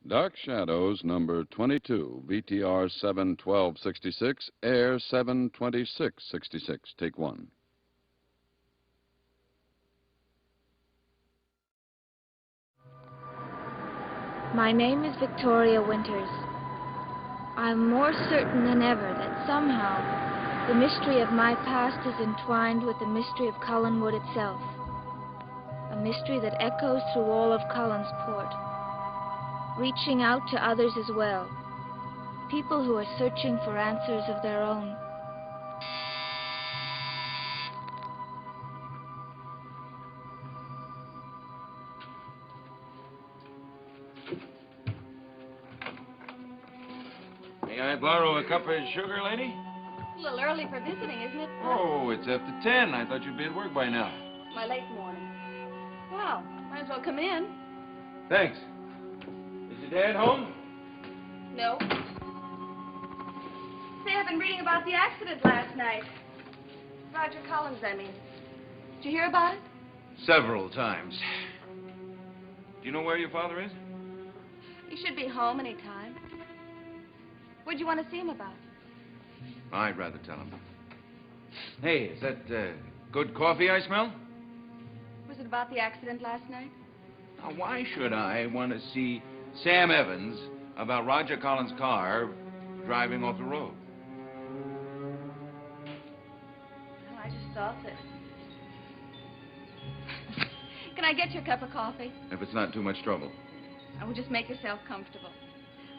Dark Shadows, number 22, VTR 71266, Air 72666. Take one. My name is Victoria Winters. I'm more certain than ever that somehow the mystery of my past is entwined with the mystery of Collinwood itself. A mystery that echoes through all of Collinsport, reaching out to others as well. People who are searching for answers of their own. May I borrow a cup of sugar, lady? A little early for visiting, isn't it? Oh, it's after 10. I thought you'd be at work by now. My late morning. Well, might as well come in. Thanks. Is your dad home? No. Say, I've been reading about the accident last night. Roger Collins, I mean. Did you hear about it? Several times. Do you know where your father is? He should be home any time. What'd you want to see him about? I'd rather tell him. Hey, is that good coffee I smell? Was it about the accident last night? Now, why should I want to see Sam Evans about Roger Collins' car driving off the road? Well, I just thought that... Can I get you a cup of coffee? If it's not too much trouble. I will just make yourself comfortable.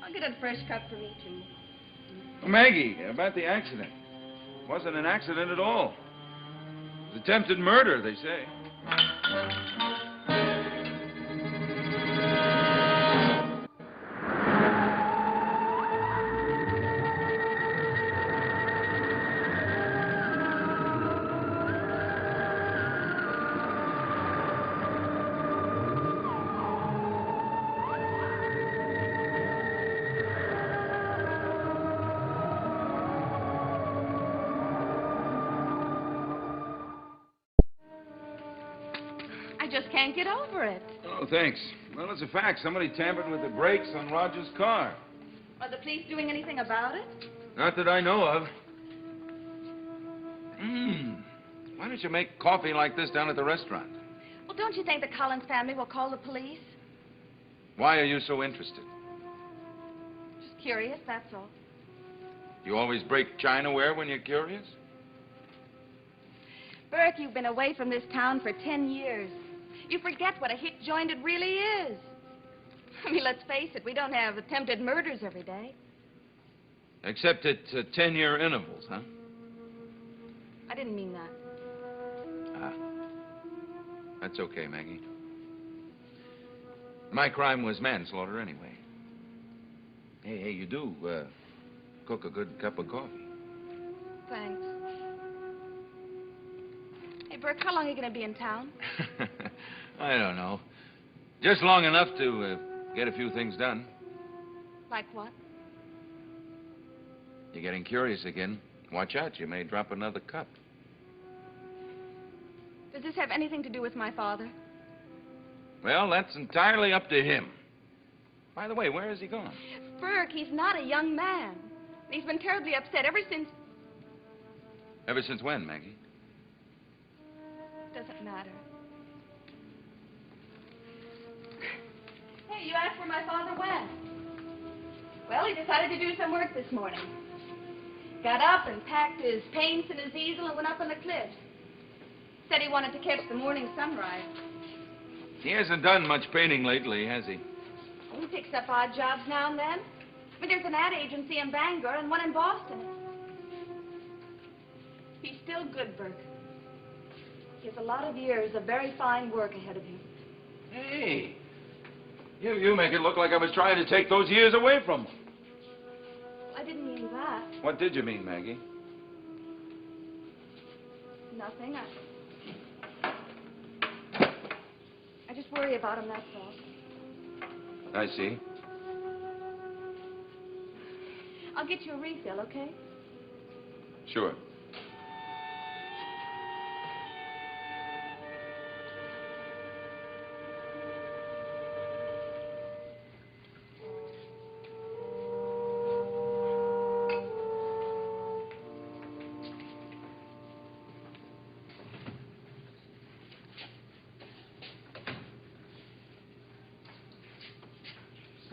I'll get a fresh cup for me, too. Oh, Maggie, about the accident. It wasn't an accident at all. It was attempted murder, they say. I just can't get over it. Oh, thanks. Well, it's a fact. Somebody tampered with the brakes on Roger's car. Are the police doing anything about it? Not that I know of. Why don't you make coffee like this down at the restaurant? Well, don't you think the Collins family will call the police? Why are you so interested? Just curious, that's all. You always break Chinaware when you're curious? Burke, you've been away from this town for 10 years. You forget what a hit joint it really is. I mean, let's face it, we don't have attempted murders every day. Except at 10-year intervals, huh? I didn't mean that. Ah. That's okay, Maggie. My crime was manslaughter anyway. Hey, you do cook a good cup of coffee. Thanks. Hey, Burke, how long are you going to be in town? I don't know. Just long enough to get a few things done. Like what? You're getting curious again. Watch out, you may drop another cup. Does this have anything to do with my father? Well, that's entirely up to him. By the way, where has he gone? Burke, he's not a young man. He's been terribly upset ever since... Ever since when, Maggie? Doesn't matter. Hey, you asked where my father went. Well, he decided to do some work this morning. Got up and packed his paints and his easel and went up on the cliffs. Said he wanted to catch the morning sunrise. He hasn't done much painting lately, has he? He picks up odd jobs now and then. I mean, there's an ad agency in Bangor and one in Boston. He's still good, Burke. He has a lot of years of very fine work ahead of him. Hey, you make it look like I was trying to take those years away from him. I didn't mean that. What did you mean, Maggie? Nothing. I just worry about him, that's all. I see. I'll get you a refill, okay? Sure.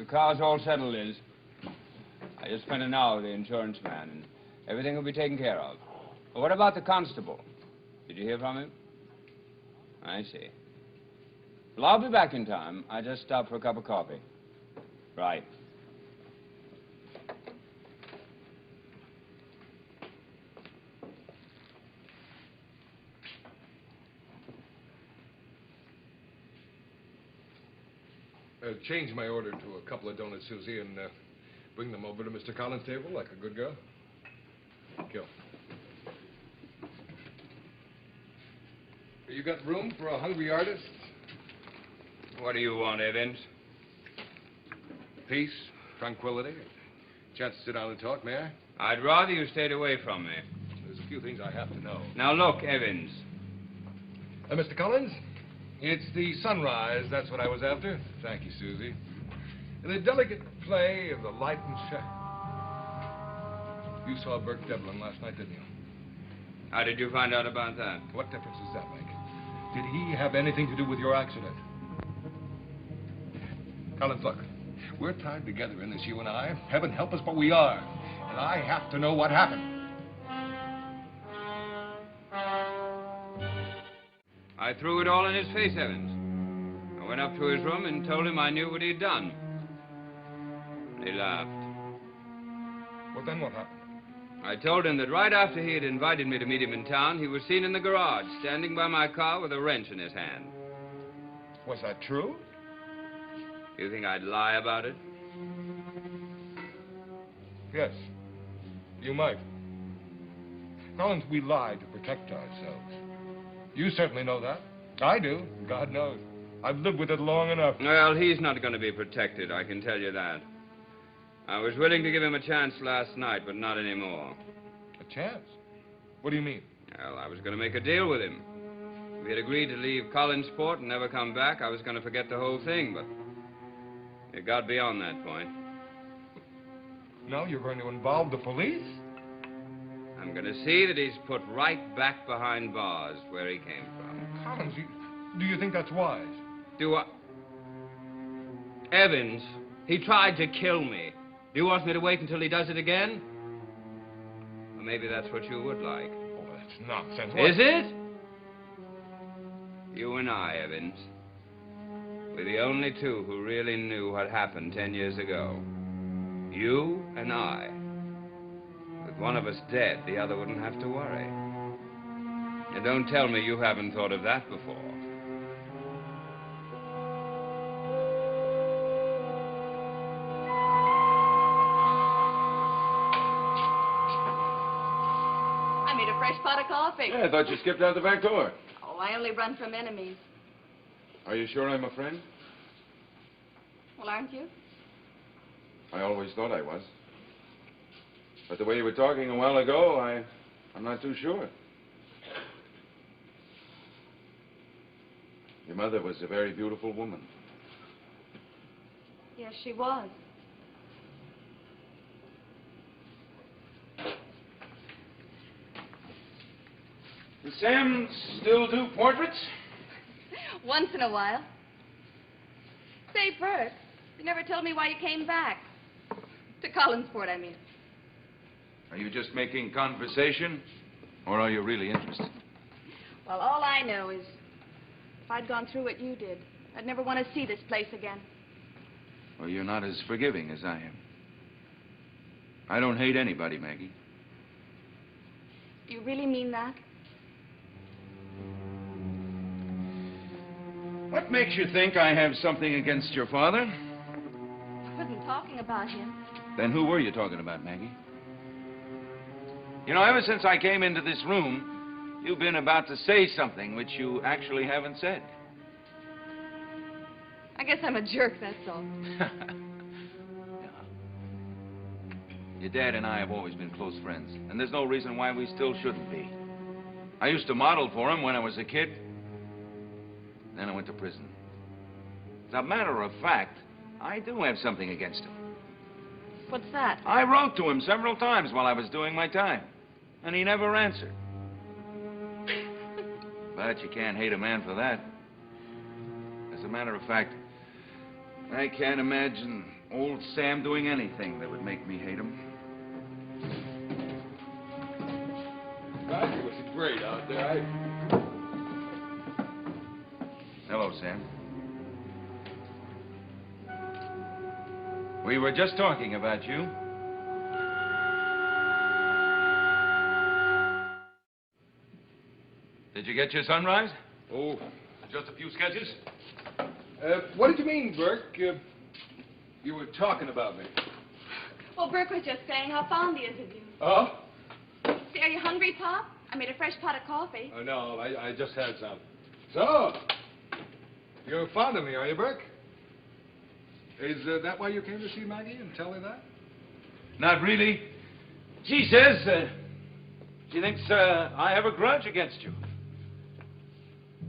The car's all settled, Liz. I just spent an hour with the insurance man, and everything will be taken care of. But what about the constable? Did you hear from him? I see. Well, I'll be back in time. I just stopped for a cup of coffee. Right. Change my order to a couple of donuts, Susie, and bring them over to Mr. Collins' table like a good girl. Kill. You got room for a hungry artist? What do you want, Evans? Peace, tranquility, chance to sit down and talk, may I? I'd rather you stayed away from me. There's a few things I have to know. Now, look, Evans. Mr. Collins, it's the sunrise, that's what I was after. Thank you, Susie. In the delicate play of the light and shadow. You saw Burke Devlin last night, didn't you? How did you find out about that? What difference does that make? Did he have anything to do with your accident? Collins, look. We're tied together in this, you and I. Heaven help us, but we are. And I have to know what happened. I threw it all in his face, Evans. I went up to his room and told him I knew what he'd done. He laughed. Well, then what happened? I told him that right after he had invited me to meet him in town, he was seen in the garage, standing by my car with a wrench in his hand. Was that true? You think I'd lie about it? Yes. You might. Collins, we lie to protect ourselves. You certainly know that. I do. God knows. I've lived with it long enough. Well, he's not going to be protected, I can tell you that. I was willing to give him a chance last night, but not anymore. A chance? What do you mean? Well, I was going to make a deal with him. If he had agreed to leave Collinsport and never come back, I was going to forget the whole thing, but it got beyond that point. Now you're going to involve the police? I'm going to see that he's put right back behind bars where he came from. Collins, do you think that's wise? Do I? Evans, he tried to kill me. Do you want me to wait until he does it again? Or maybe that's what you would like. Oh, that's nonsense. Is it? You and I, Evans. We're the only two who really knew what happened 10 years ago. You and I. With one of us dead, the other wouldn't have to worry. And don't tell me you haven't thought of that before. I made a fresh pot of coffee. Yeah, I thought you skipped out the back door. Oh, I only run from enemies. Are you sure I'm a friend? Well, aren't you? I always thought I was. But the way you were talking a while ago, I'm not too sure. Your mother was a very beautiful woman. Yes, she was. Does Sam still do portraits? Once in a while. Say, Bert, you never told me why you came back. To Collinsport, I mean. Are you just making conversation, or are you really interested? Well, all I know is if I'd gone through what you did, I'd never want to see this place again. Well, you're not as forgiving as I am. I don't hate anybody, Maggie. Do you really mean that? What makes you think I have something against your father? I wasn't talking about him. Then who were you talking about, Maggie? You know, ever since I came into this room, you've been about to say something which you actually haven't said. I guess I'm a jerk, that's all. Your dad and I have always been close friends, and there's no reason why we still shouldn't be. I used to model for him when I was a kid. Then I went to prison. As a matter of fact, I do have something against him. What's that? I wrote to him several times while I was doing my time, and he never answered. But you can't hate a man for that. As a matter of fact, I can't imagine old Sam doing anything that would make me hate him. God, it was great out there. Hello, Sam. We were just talking about you. Did you get your sunrise? Oh, just a few sketches. What did you mean, Burke? You were talking about me. Well, Burke was just saying how fond he is of you. Oh? See, are you hungry, Pop? I made a fresh pot of coffee. No, I just had some. So, you're fond of me, are you, Burke? Is that why you came to see Maggie and tell her that? Not really. She says she thinks I have a grudge against you.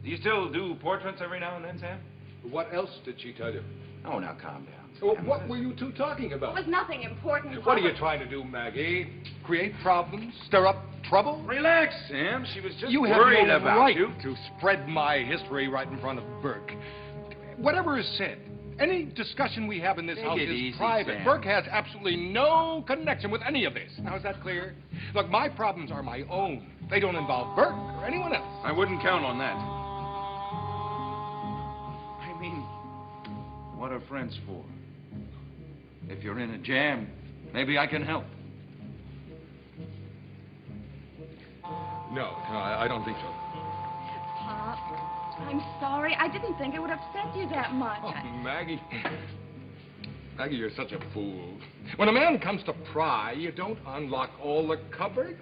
Do you still do portraits every now and then, Sam? What else did she tell you? Oh, now calm down. Well, Sam. what were you two talking It about? was nothing important, Pop. What are you trying to do, Maggie? Create problems? Stir up trouble? Relax, Sam. She was just You have worried no about right you. to spread my history right in front of Burke. Whatever is said, any discussion we have in this Take house it is easy, private. Sam. Burke has absolutely no connection with any of this. Now, is that clear? Look, my problems are my own. They don't involve Burke or anyone else. I wouldn't count on that. I mean, what are friends for? If you're in a jam, maybe I can help. No, I don't think so. Pop, I'm sorry. I didn't think it would upset you that much. Oh, Maggie. Maggie, you're such a fool. When a man comes to pry, you don't unlock all the cupboards.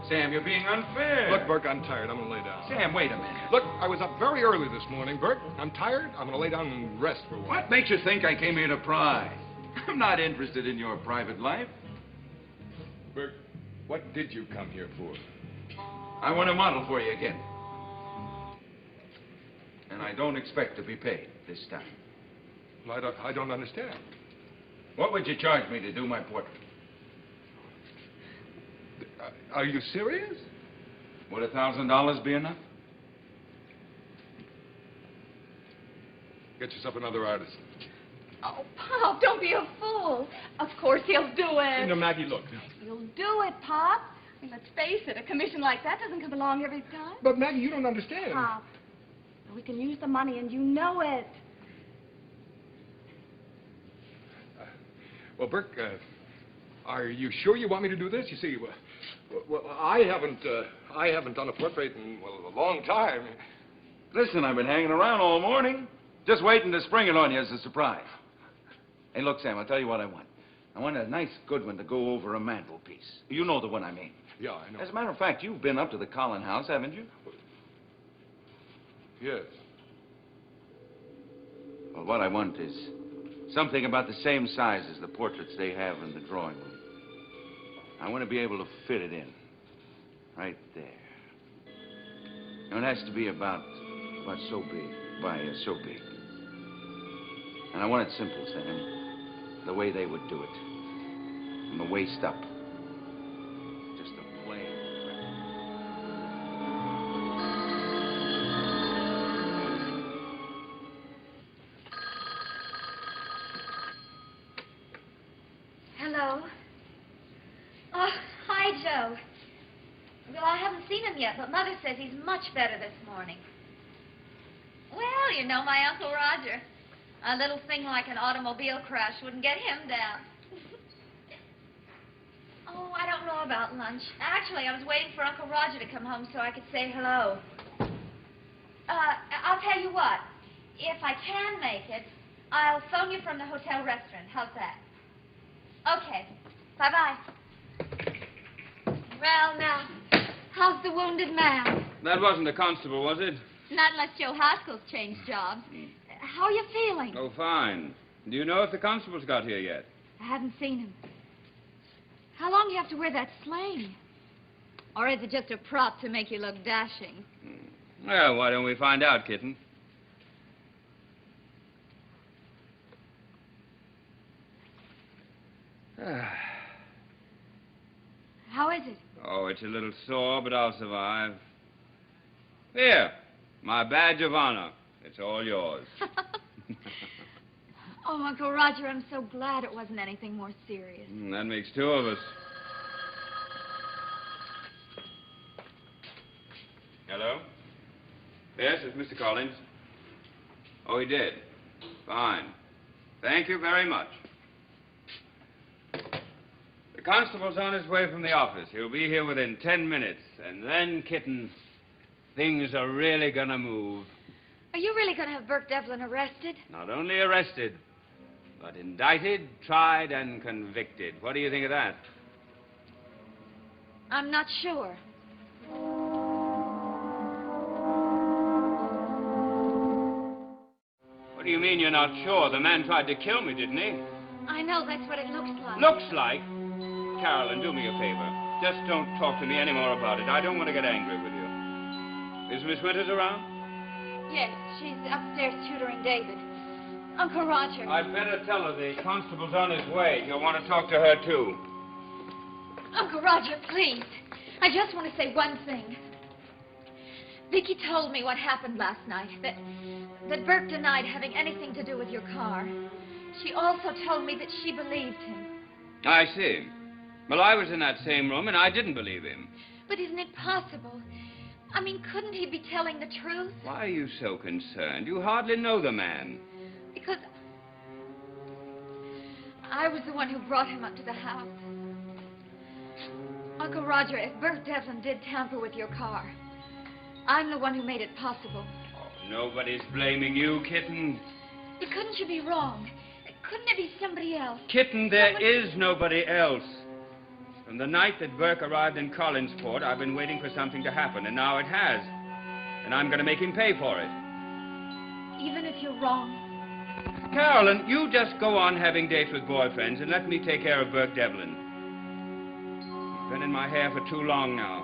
Sam, you're being unfair. Look, Burke, I'm tired. I'm going to lay down. Sam, wait a minute. Look, I was up very early this morning, Burke. I'm tired. I'm going to lay down and rest for a while. What makes you think I came here to pry? I'm not interested in your private life. Burke, what did you come here for? I want to model for you again. And I don't expect to be paid this time. Well, I don't understand. What would you charge me to do my portrait? Are you serious? Would $1,000 be enough? Get yourself another artist. Oh, Pop, don't be a fool. Of course he'll do it. No, Maggie, look. He'll do it, Pop. I mean, let's face it, a commission like that doesn't come along every time. But, Maggie, you don't understand. Pop, we can use the money, and you know it. Well, Burke, are you sure you want me to do this? You see, well, I haven't done a portrait in, well, a long time. Listen, I've been hanging around all morning, just waiting to spring it on you as a surprise. Hey, look, Sam, I'll tell you what I want. I want a nice, good one to go over a mantelpiece. You know the one I mean. Yeah, I know. As a matter of fact, you've been up to the Collin house, haven't you? Yes. Well, what I want is something about the same size as the portraits they have in the drawing room. I want to be able to fit it in. Right there. Now, it has to be about so big, by so big. And I want it simple, Sam. The way they would do it. From the waist up. Just a plain Hello. Oh, hi, Joe. Well, I haven't seen him yet, but Mother says he's much better this morning. Well, you know my Uncle Roger. A little thing like an automobile crash wouldn't get him down. Oh, I don't know about lunch. Actually, I was waiting for Uncle Roger to come home so I could say hello. I'll tell you what. If I can make it, I'll phone you from the hotel restaurant. How's that? Okay. Bye-bye. Well, now, how's the wounded man? That wasn't a constable, was it? Not unless Joe Haskell's changed jobs. How are you feeling? Oh, fine. Do you know if the constable's got here yet? I haven't seen him. How long do you have to wear that sling? Or is it just a prop to make you look dashing? Well, why don't we find out, kitten? How is it? Oh, it's a little sore, but I'll survive. Here, my badge of honor. It's all yours. Oh, Uncle Roger, I'm so glad it wasn't anything more serious. That makes two of us. Hello? Yes, it's Mr. Collins. Oh, he did? Fine. Thank you very much. The constable's on his way from the office. He'll be here within 10 minutes. And then, kitten, things are really gonna move. Are you really going to have Burke Devlin arrested? Not only arrested, but indicted, tried, and convicted. What do you think of that? I'm not sure. What do you mean you're not sure? The man tried to kill me, didn't he? I know that's what it looks like. Looks like. Carolyn, do me a favor. Just don't talk to me any more about it. I don't want to get angry with you. Is Miss Winters around? Yes, she's upstairs tutoring David. Uncle Roger. I'd better tell her the constable's on his way. You'll want to talk to her, too. Uncle Roger, please. I just want to say one thing. Vicky told me what happened last night, that Burke denied having anything to do with your car. She also told me that she believed him. I see. Well, I was in that same room, and I didn't believe him. But isn't it possible? I mean, couldn't he be telling the truth? Why are you so concerned? You hardly know the man. Because I was the one who brought him up to the house. Uncle Roger, if Burke Devlin did tamper with your car, I'm the one who made it possible. Oh, nobody's blaming you, kitten. But couldn't you be wrong? Couldn't it be somebody else? Kitten, there is nobody else. From the night that Burke arrived in Collinsport, I've been waiting for something to happen, and now it has. And I'm going to make him pay for it. Even if you're wrong? Carolyn, you just go on having dates with boyfriends and let me take care of Burke Devlin. He's been in my hair for too long now.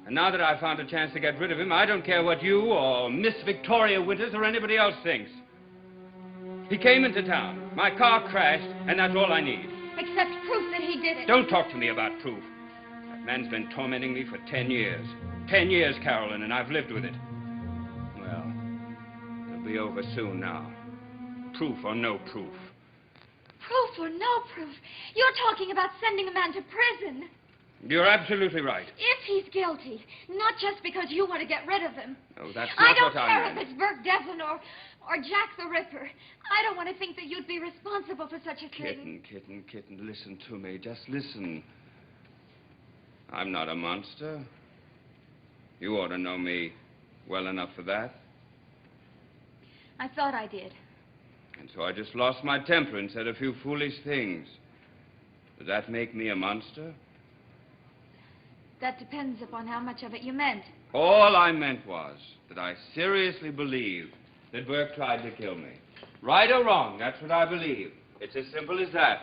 And now that I've found a chance to get rid of him, I don't care what you or Miss Victoria Winters or anybody else thinks. He came into town. My car crashed, and that's all I need. Except proof that he did it. Don't talk to me about proof. That man's been tormenting me for 10 years. 10 years, Carolyn, and I've lived with it. Well, it'll be over soon now. Proof or no proof. Proof or no proof? You're talking about sending a man to prison. You're absolutely right. If he's guilty, not just because you want to get rid of him. No, that's I not don't what I care meant. if it's Burke Devlin or Jack the Ripper. I don't want to think that you'd be responsible for such a thing. Kitten, listen to me. Just listen. I'm not a monster. You ought to know me well enough for that. I thought I did. And so I just lost my temper and said a few foolish things. Does that make me a monster? That depends upon how much of it you meant. All I meant was that I seriously believed that Burke tried to kill me. Right or wrong, that's what I believe. It's as simple as that.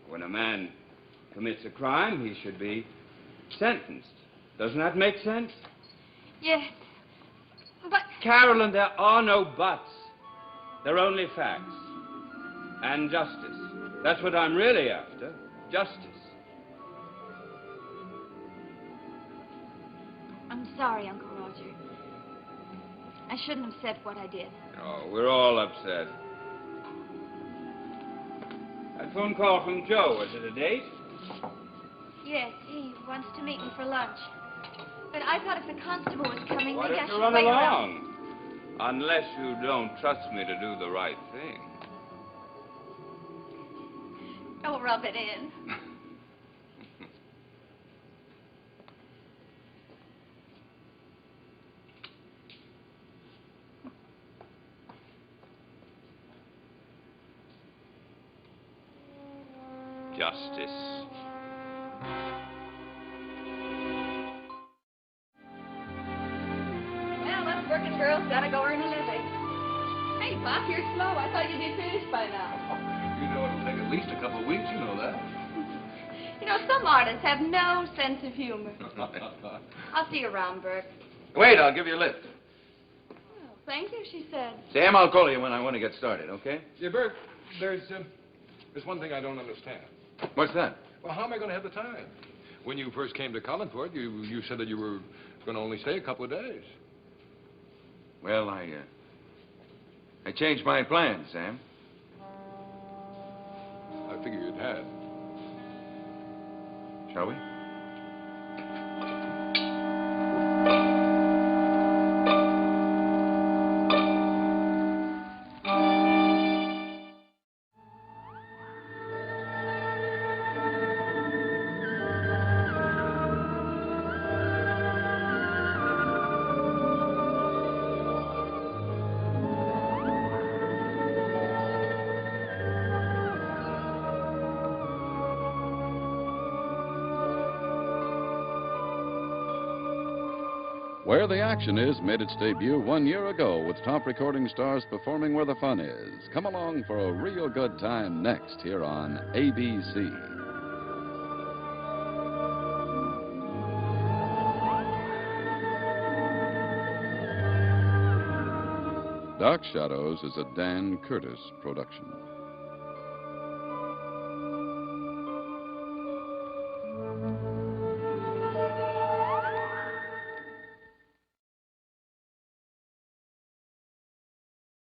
When a man commits a crime, he should be sentenced. Doesn't that make sense? Yes. But... Carolyn, there are no buts. There are only facts. And justice. That's what I'm really after. Justice. I'm sorry, Uncle Roger. I shouldn't have said what I did. Oh, we're all upset. That phone call from Joe, was it a date? Yes, he wants to meet me for lunch. But I thought if the constable was coming, Why maybe I don't you should run wait along? around. Unless you don't trust me to do the right thing. Don't rub it in. Justice. Well, us working girls gotta go earn a living. Hey, Pop, you're slow. I thought you'd be finished by now. You know it'll take at least a couple of weeks, you know that. You know, some artists have no sense of humor. I'll see you around, Burke. Wait, I'll give you a lift. Oh, thank you, she said. Sam, I'll call you when I want to get started, okay? Yeah, Burke, there's one thing I don't understand. What's that? Well, how am I going to have the time? When you first came to Collinsport, you said that you were going to only stay a couple of days. Well, I changed my plans, Sam. figure you'd had. Shall we? Where the Action Is made its debut 1 year ago with top recording stars performing where the fun is. Come along for a real good time next here on ABC. Dark Shadows is a Dan Curtis production.